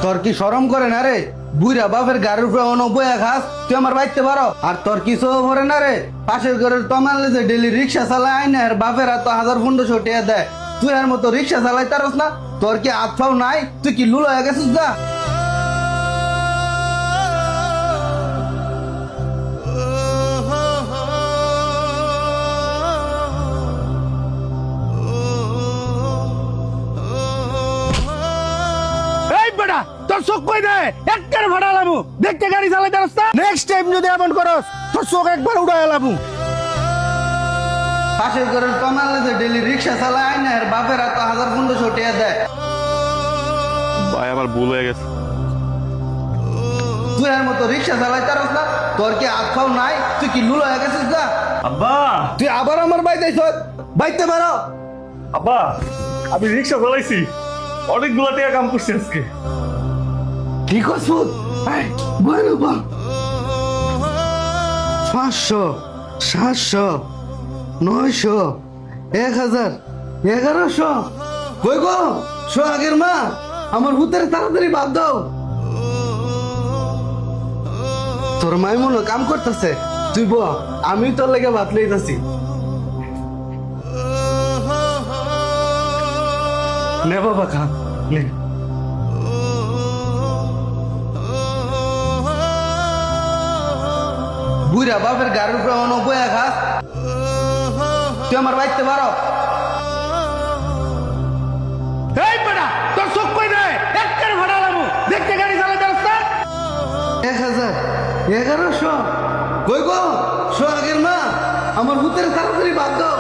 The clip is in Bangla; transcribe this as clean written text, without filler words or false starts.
তোর কি শরম করে না রে? বুইরা বাপের গাড়ির উপরে বয়া খাস, তুই আমার বাইতে পারো? আর তোর কি সব ভরে না রে? পাশের ঘরের তমালে যে ডেলি রিক্সা চালায় আয় না, আর বাপের এত 1500 টাকা দেয়, তুই আর মতো রিক্সা চালাই তারস না? তোর কি আত্মাও নাই? তুই কি লুলো হয়ে গেছিস গা? এই বেটা তোর চোখ কই দেয় একবার ভাড়া লামু দেখতে গাড়ি চালাইতে রাস্তা নেক্সট টাইম যদি এমন করস তোর চোখ একবার উড়াই লামু। পাশের ঘরের তমালে যে ডেলি রিক্সা চালায় আয় না, আর বাপের এত 1500 টাকা দেয়, ভাই আমার ভুল হয়ে গেছে। তুই আর মতো রিক্সা চালাই তারস না? তোর কি আত্মাও নাই? তুই কি লুলো হয়ে গেছিস গা? আব্বা, তুই আবার আমার বাইতে বাইতে পারো? আব্বা, আমি রিক্সা চালাইছি, অনেকগুলো টাকা কাম করছি আজকে। ঠিক আছে, বল 500, 700, 900, 1000, 1100। কই গো সোহাগের মা, আমার ভূতের তাড়াতাড়ি বাদ দাও। তোর মাই মনে কাম করতেছে, তুই ব, আমি তোর লেগে ভাত লইতাছি। নে বাবা খা, নে। বুইরা বাপের গাড়ির উপরে বয়া খাস, তুই আমার বাইতে পারো? এই বেটা তোর চোখ কই দেয় একবার ভাড়া লামু দেখতে গাড়ি চালাইতে রাস্তা 1000, 1100। কই গো সোহাগের মা, আমার ভূতের তাড়াতাড়ি বাদ দাও।